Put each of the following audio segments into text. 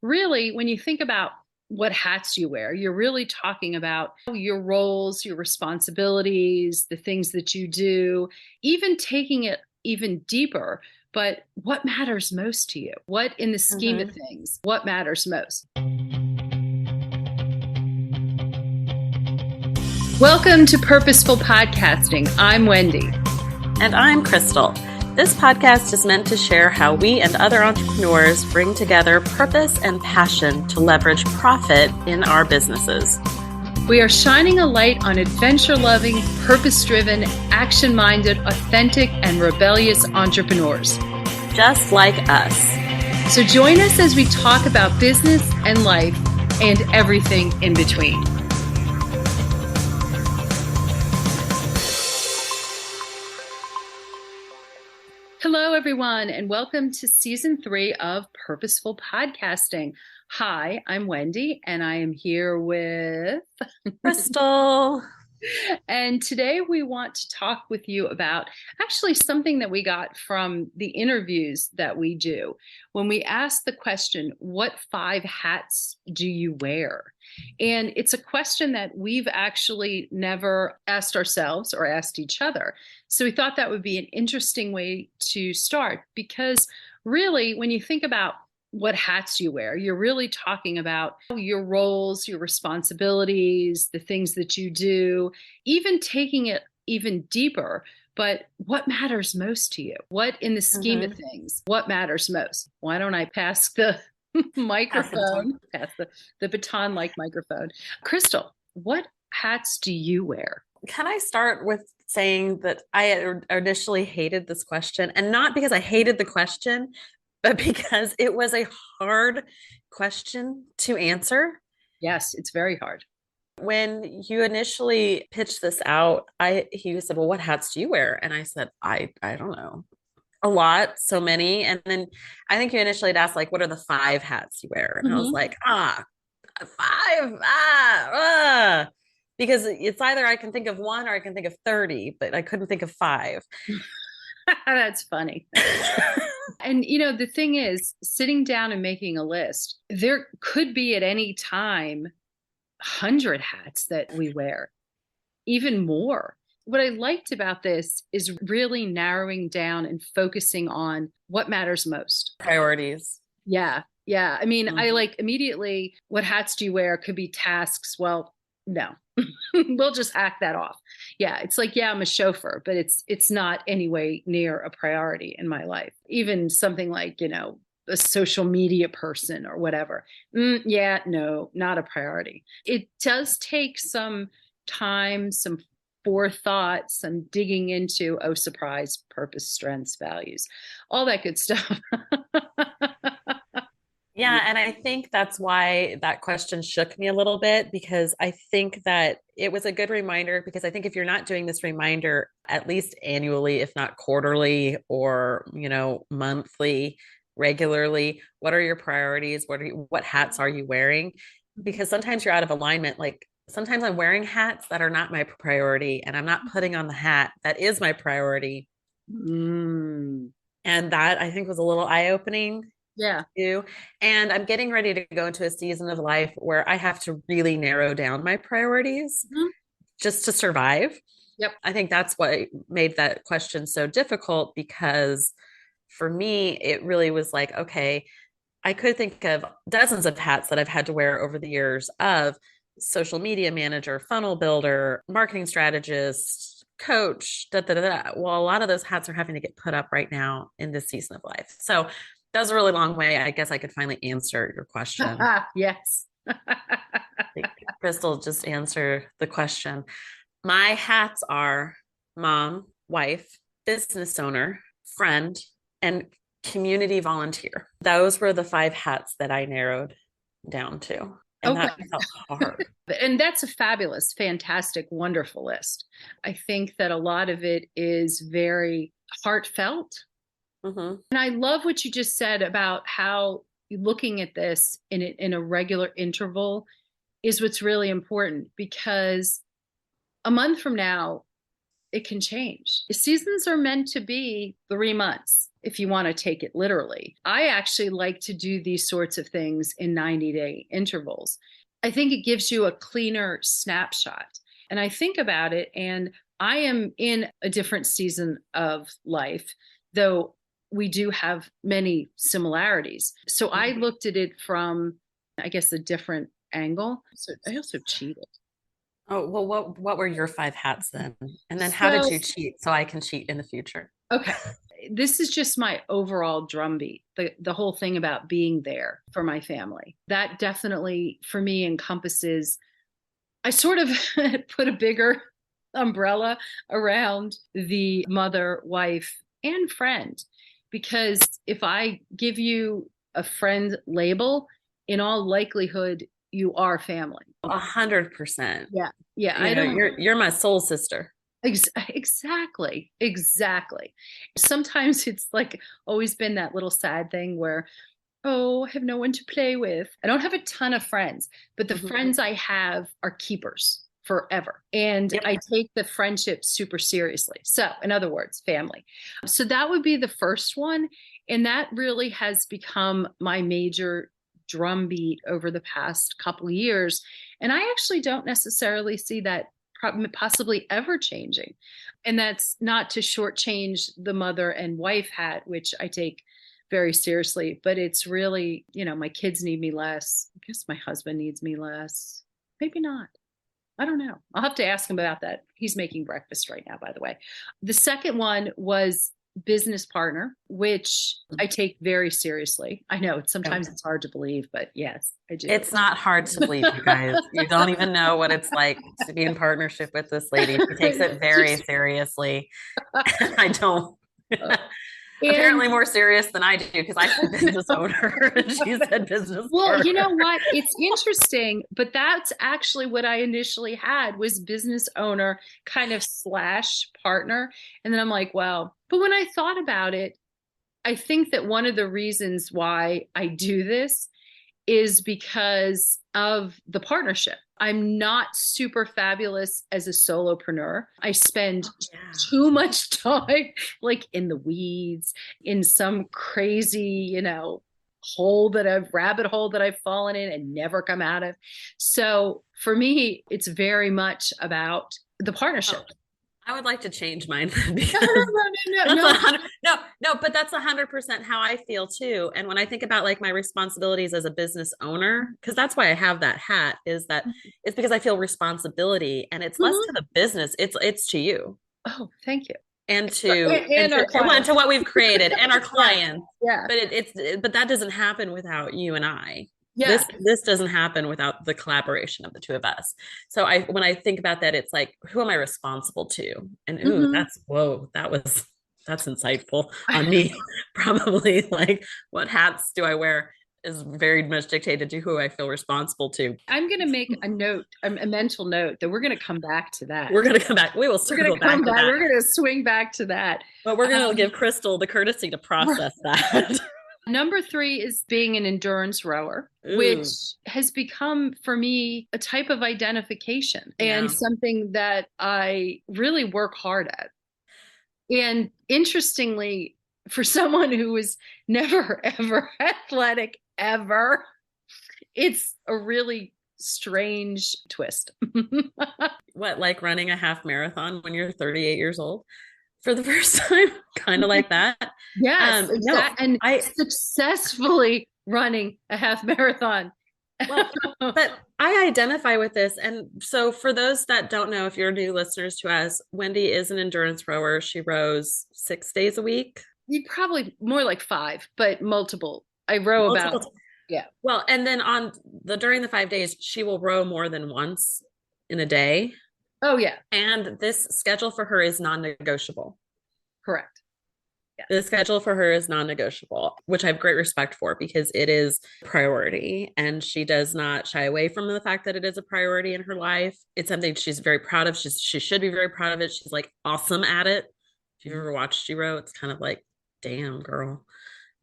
really, when you think about what hats you wear, you're really talking about your roles, your responsibilities, the things that you do, even taking it even deeper. But what matters most to you? What, in the scheme of hmm things, what matters most? Welcome to Purposeful Podcasting. I'm Wendy. And I'm Krystal. This podcast is meant to share how we and other entrepreneurs bring together purpose and passion to leverage profit in our businesses. We are shining a light on adventure-loving, purpose-driven, action-minded, authentic, and rebellious entrepreneurs. Just like us. So join us as we talk about business and life and everything in between. Hello, everyone, and welcome to Season 3 of Purposeful Podcasting. Hi, I'm Wendy, and I am here with Krystal. And today we want to talk with you about actually something that we got from the interviews that we do. When we ask the question, what 5 hats do you wear? And it's a question that we've actually never asked ourselves or asked each other. So we thought that would be an interesting way to start, because really, when you think about what hats you wear, you're really talking about your roles, your responsibilities, the things that you do, even taking it even deeper. But what matters most to you? What, in the scheme of things, what matters most? Why don't I pass the microphone, pass the baton like microphone? Krystal, what hats do you wear? Can I start with saying that I initially hated this question, and not because I hated the question, but because it was a hard question to answer. Yes, it's very hard. When you initially pitched this out, he said, "Well, what hats do you wear?" And I said, "I don't know, a lot, so many." And then I think you initially had asked, like, "What are the 5 hats you wear?" And I was like, 5, because it's either I can think of one or I can think of 30, but I couldn't think of 5. That's funny. And, the thing is, sitting down and making a list, there could be at any time 100 hats that we wear, even more. What I liked about this is really narrowing down and focusing on what matters most. Priorities. Yeah. Yeah. I mean, I like immediately, what hats do you wear could be tasks. Well, no, we'll just hack that off. Yeah. It's like, yeah, I'm a chauffeur, but it's not anyway near a priority in my life. Even something like, a social media person or whatever. Yeah, no, not a priority. It does take some time, some forethought, some digging into, oh, surprise, purpose, strengths, values, all that good stuff. Yeah, and I think that's why that question shook me a little bit, because I think that it was a good reminder, because I think if you're not doing this reminder at least annually, if not quarterly or, monthly, regularly, what are your priorities? What hats are you wearing? Because sometimes you're out of alignment. Like, sometimes I'm wearing hats that are not my priority, and I'm not putting on the hat that is my priority. Mm. And that, I think, was a little eye-opening Yeah. too. And I'm getting ready to go into a season of life where I have to really narrow down my priorities Mhm. just to survive. Yep. I think that's what made that question so difficult, because for me, it really was like, okay, I could think of dozens of hats that I've had to wear over the years, of social media manager, funnel builder, marketing strategist, coach, da, da, da, da. Well, a lot of those hats are having to get put up right now in this season of life. So that was a really long way. I guess I could finally answer your question. Yes. Krystal, just answer the question. My hats are mom, wife, business owner, friend, and community volunteer. Those were the 5 hats that I narrowed down to. And Okay. that felt hard. And that's a fabulous, fantastic, wonderful list. I think that a lot of it is very heartfelt. Mm-hmm. And I love what you just said about how looking at this in a regular interval is what's really important, because a month from now, it can change. Seasons are meant to be 3 months. if you want to take it literally. I actually like to do these sorts of things in 90-day intervals. I think it gives you a cleaner snapshot. And I think about it, and I am in a different season of life, though we do have many similarities. So I looked at it from, I guess, a different angle. So I also cheated. Oh, well, what were your 5 hats then? And then how did you cheat so I can cheat in the future? Okay. This is just my overall drumbeat, the whole thing about being there for my family. That definitely, for me, encompasses, I sort of put a bigger umbrella around the mother, wife, and friend. Because if I give you a friend label, in all likelihood, you are family. 100%. Yeah. Yeah. You're my soul sister. Exactly. Sometimes it's like always been that little sad thing where, oh, I have no one to play with. I don't have a ton of friends, but the friends I have are keepers forever. And I take the friendship super seriously. So in other words, family. So that would be the first one. And that really has become my major drumbeat over the past couple of years. And I actually don't necessarily see that possibly ever changing. And that's not to shortchange the mother and wife hat, which I take very seriously, but it's really, my kids need me less. I guess my husband needs me less. Maybe not. I don't know. I'll have to ask him about that. He's making breakfast right now, by the way. The second one was business partner, which I take very seriously. I know sometimes it's hard to believe, but yes, I do. It's not hard to believe, you guys. You don't even know what it's like to be in partnership with this lady. She takes it very seriously. I don't. Apparently more serious than I do, because I said business owner and she said business partner. You know what? It's interesting, but that's actually what I initially had was business owner kind of / partner. And then I'm like, wow. But when I thought about it, I think that one of the reasons why I do this is because of the partnership. I'm not super fabulous as a solopreneur. I spend too much time like in the weeds, in some crazy, rabbit hole that I've fallen in and never come out of. So for me, it's very much about the partnership. I would like to change mine. No, but that's 100% how I feel too. And when I think about like my responsibilities as a business owner, because that's why I have that hat, is that it's because I feel responsibility, and it's less to the business. It's to you. Oh, thank you. And to what we've created and our clients. Yeah. But that doesn't happen without you and I. Yeah. This doesn't happen without the collaboration of the two of us. So when I think about that, it's like, who am I responsible to? And that's insightful on me. Probably like, what hats do I wear is very much dictated to who I feel responsible to. I'm going to make a mental note that we're going to come back to that. We're going to come back. We will circle back to that. We're going to swing back to that. But we're going to give Krystal the courtesy to process that. Number 3 is being an endurance rower, which has become for me a type of identification and something that I really work hard at. And interestingly, for someone who was never, ever athletic, ever, it's a really strange twist. What, like running a half marathon when you're 38 years old? For the first time, kind of like that. Yes, and I successfully running a half marathon. Well, but I identify with this. And so for those that don't know, if you're new listeners to us, Wendy is an endurance rower. She rows 6 days a week. Probably more like 5, but multiple. I row about. Yeah. Well, and then during the 5 days, she will row more than once in a day. Oh, yeah. And this schedule for her is non-negotiable. Correct. Yeah. The schedule for her is non-negotiable, which I have great respect for, because it is priority. And she does not shy away from the fact that it is a priority in her life. It's something she's very proud of. She should be very proud of it. She's like awesome at it. If you've ever watched She Row, it's kind of like, damn, girl.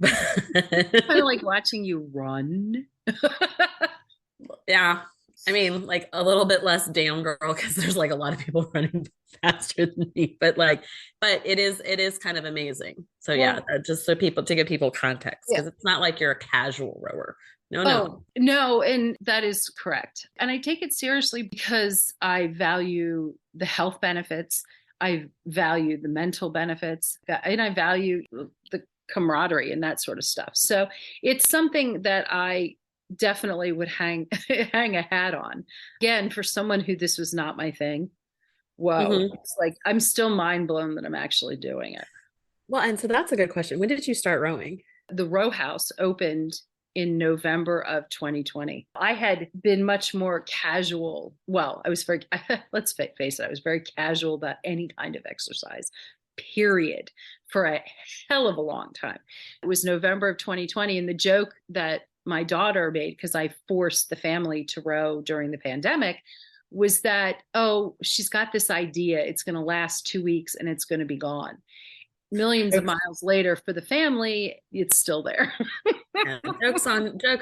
Kind of like watching you run. Yeah. I mean, like a little bit less damn girl, because there's like a lot of people running faster than me, but it is kind of amazing. So yeah, Well, just so people, to give people context, yeah. because it's not like you're a casual rower. No, Oh, no. no, and that is correct. And I take it seriously because I value the health benefits. I value the mental benefits, and I value the camaraderie and that sort of stuff. So it's something that I definitely would hang hang a hat on. Again, for someone who this was not my thing, whoa, Mhm. it's like I'm still mind blown that I'm actually doing it. Well, and so that's a good question. When did you start rowing? The row house opened in November of 2020. I had been much more casual. Well, I was very, let's face it, I was very casual about any kind of exercise, period, for a hell of a long time. It was November of 2020. And the joke that my daughter made, because I forced the family to row during the pandemic, was that, oh, she's got this idea. It's going to last 2 weeks and it's going to be gone. Millions of miles later for the family, it's still there. Yeah, jokes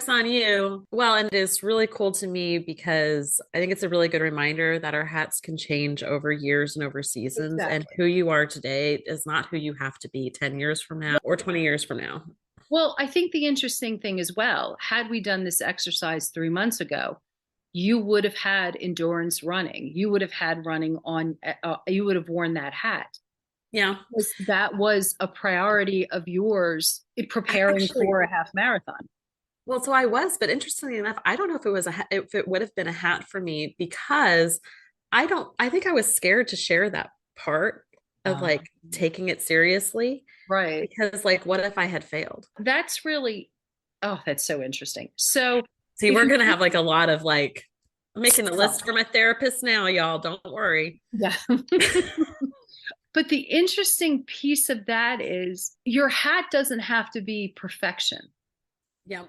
on you. Well, and it is really cool to me because I think it's a really good reminder that our hats can change over years and over seasons, and Exactly. who you are today is not who you have to be 10 years from now or 20 years from now. Well, I think the interesting thing as well, had we done this exercise 3 months ago, you would have had endurance running. You would have had running on, you would have worn that hat. Yeah. Because that was a priority of yours in preparing Actually, for a half marathon. well, so I was, but interestingly enough, I don't know if if it would have been a hat for me because I think I was scared to share that part of Um, like taking it seriously right. because like what if I had failed? That's really, oh, that's so interesting. So See, if we're you, gonna have like a lot of like I'm making a oh, list for my therapist now, y'all. Don't worry. yeah. But the interesting piece of that is your hat doesn't have to be perfection. Yeah.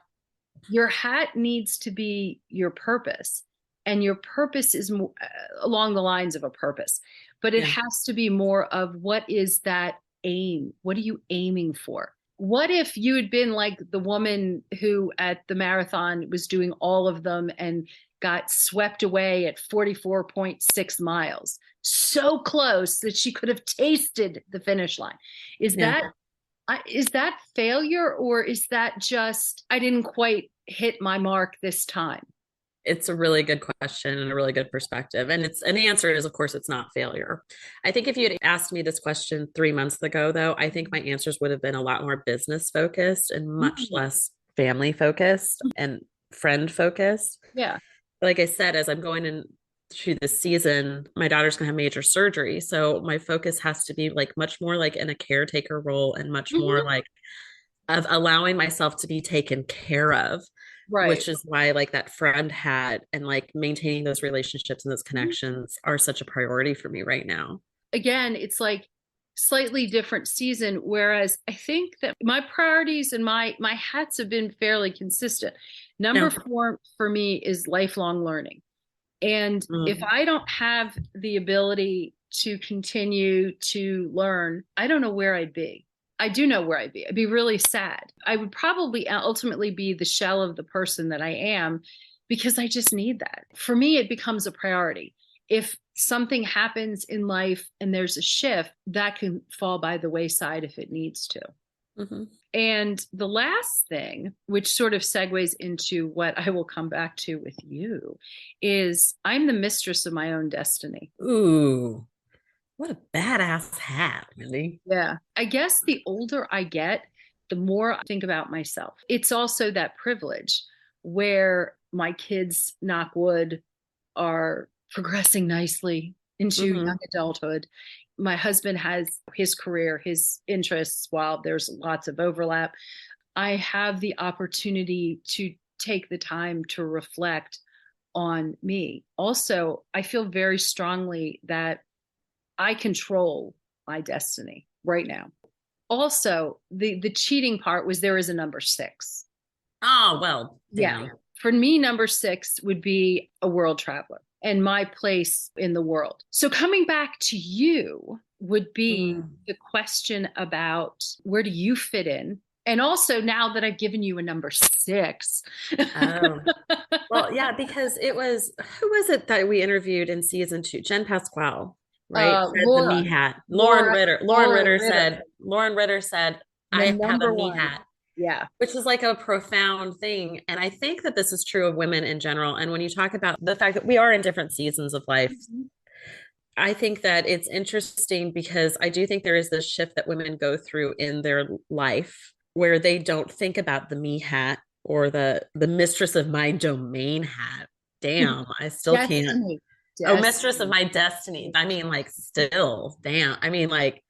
Your hat needs to be your purpose. And your purpose is along the lines of a purpose, but it Yeah. has to be more of what is that aim? What are you aiming for? What if you had been like the woman who at the marathon was doing all of them and got swept away at 44.6 miles? So close that she could have tasted the finish line. Is Yeah. that is that failure, or is that just I didn't quite hit my mark this time? It's a really good question and a really good perspective. And the answer is, of course, it's not failure. I think if you had asked me this question 3 months ago, though, I think my answers would have been a lot more business focused and much Mm, less family focused and friend focused. yeah. Like I said, as I'm going into this season, my daughter's going to have major surgery. So my focus has to be like much more like in a caretaker role and much more Mhm. like of allowing myself to be taken care of, Right. which is why like that friend hat and like maintaining those relationships and those Mhm. connections are such a priority for me right now. Again, it's like slightly different season, whereas I think that my priorities and my hats have been fairly consistent. Yeah. Number four for me is lifelong learning. And if Mm. I don't have the ability to continue to learn, I don't know where I'd be. I do know where I'd be. I'd be really sad. I would probably ultimately be the shell of the person that I am because I just need that. For me, it becomes a priority. If something happens in life and there's a shift, that can fall by the wayside if it needs to. Mhm. And the last thing, which sort of segues into what I will come back to with you, is I'm the mistress of my own destiny. Ooh, what a badass hat, Wendy. Yeah. I guess the older I get, the more I think about myself. It's also that privilege where my kids, knock wood, are progressing nicely into young Hmm. adulthood. My husband has his career, his interests, while there's lots of overlap. I have the opportunity to take the time to reflect on me. Also, I feel very strongly that I control my destiny right now. Also, the cheating part was there is a number six. Oh, well, Yeah. damn. For me, number six would be a world traveler and my place in the world. So coming back to you would be Mm. the question about where do you fit in? And also now that I've given you a number six. Oh, well, yeah, because it was who was it that we interviewed in season 2? Jen Pasquale. right? The me hat. Lauren Ritter said, I have a me hat. Yeah. Which is like a profound thing. And I think that this is true of women in general. And when you talk about the fact that we are in different seasons of life, I think that it's interesting because I do think there is this shift that women go through in their life where they don't think about the me hat or the mistress of my domain hat. Damn, I still can't. Oh, mistress of my destiny. I mean, like, still, damn. I mean, like,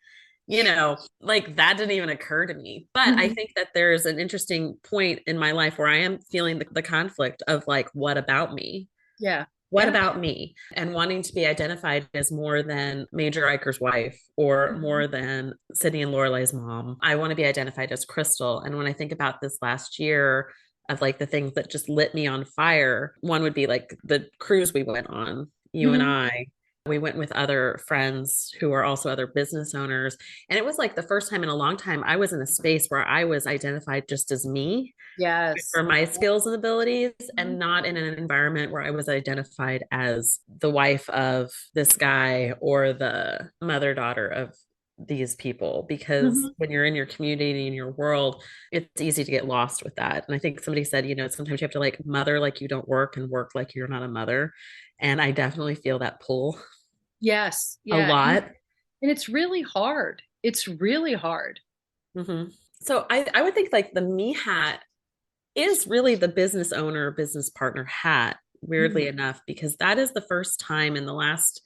you know, like that didn't even occur to me. But I think that there's an interesting point in my life where I am feeling the conflict of like, what about me? Yeah. What about me? And wanting to be identified as more than Major Iker's wife or more than Sydney and Lorelai's mom. I want to be identified as Krystal. And when I think about this last year of like the things that just lit me on fire, one would be like the cruise we went on, you and I. We went with other friends who are also other business owners. And it was like the first time in a long time I was in a space where I was identified just as me. Yes. For my skills and abilities, and not in an environment where I was identified as the wife of this guy or the mother-daughter of these people. Because when you're in your community and your world, it's easy to get lost with that. And I think somebody said, you know, sometimes you have to like mother like you don't work and work like you're not a mother. And I definitely feel that pull. Yes. Yeah. A lot. And it's really hard. It's really hard. So I would think like the me hat is really the business owner, business partner hat, weirdly enough, because that is the first time in the last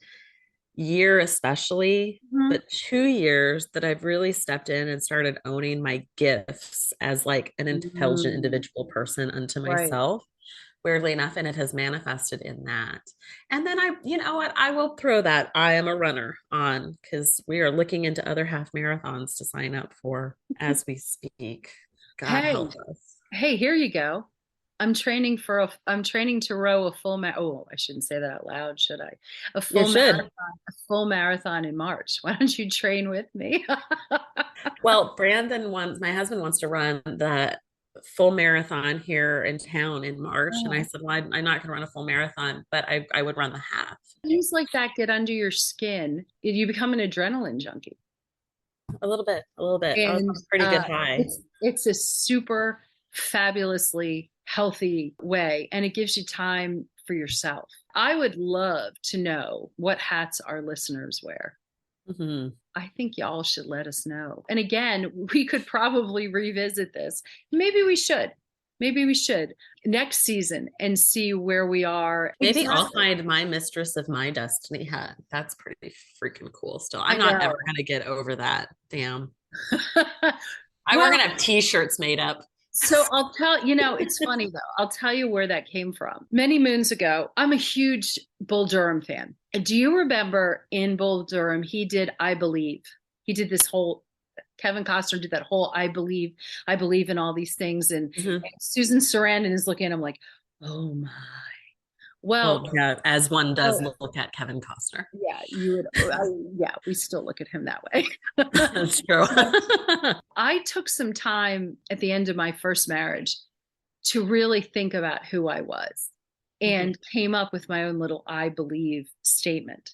year, especially, but 2 years that I've really stepped in and started owning my gifts as like an intelligent individual person unto myself. Weirdly enough, and it has manifested in that. And then you know what, I will throw that I am a runner on because we are looking into other half marathons to sign up for as we speak. God help us. Hey, here you go. I'm training to row a full I shouldn't say that out loud, should I? A full marathon in March. Why don't you train with me? Well, my husband wants to run the full marathon here in town in March. And I said, well, I'm not going to run a full marathon, but I would run the half. Things like that get under your skin. You become an adrenaline junkie. A little bit. And, I was on a pretty good high. It's a super fabulously healthy way, and it gives you time for yourself. I would love to know what hats our listeners wear. I think y'all should let us know. And again, we could probably revisit this. Maybe we should next season and see where we are. Maybe I'll find my mistress of my destiny hat. That's pretty freaking cool still. I'm not ever going to get over that. Damn. We're going to have t-shirts made up. So I'll tell you, it's funny though. I'll tell you where that came from. Many moons ago, I'm a huge Bull Durham fan. Do you remember in Bull Durham, he did I Believe. He did this whole, Kevin Costner did that whole I believe in all these things. And Susan Sarandon is looking at him like, oh my. Well, yeah, as one does look at Kevin Costner. Yeah, you would. We still look at him that way. That's true. I took some time at the end of my first marriage to really think about who I was and came up with my own little I believe statement,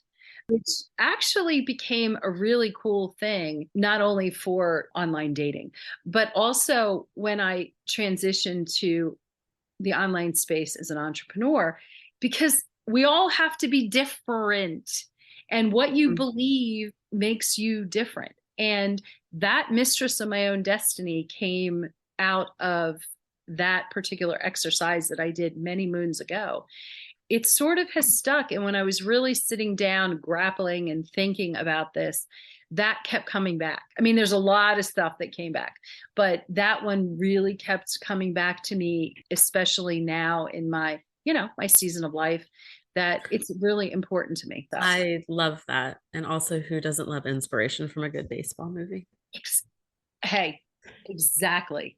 which actually became a really cool thing, not only for online dating, but also when I transitioned to the online space as an entrepreneur, because we all have to be different, and what you believe makes you different. And that mistress of my own destiny came out of that particular exercise that I did many moons ago. It sort of has stuck. And when I was really sitting down, grappling and thinking about this, that kept coming back. I mean, there's a lot of stuff that came back, but that one really kept coming back to me, especially now in my season of life, that it's really important to me. I love that. And also, who doesn't love inspiration from a good baseball movie? Hey, exactly.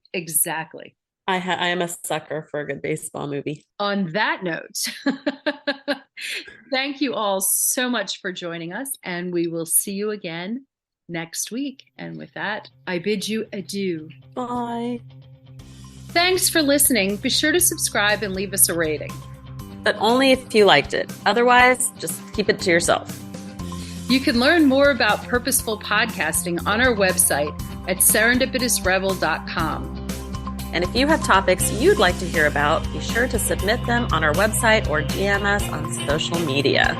I am a sucker for a good baseball movie. On that note, thank you all so much for joining us, and we will see you again next week. And with that, I bid you adieu. Bye. Thanks for listening. Be sure to subscribe and leave us a rating. But only if you liked it. Otherwise, just keep it to yourself. You can learn more about Purposeful Podcasting on our website at serendipitousrebel.com. And if you have topics you'd like to hear about, be sure to submit them on our website or DM us on social media.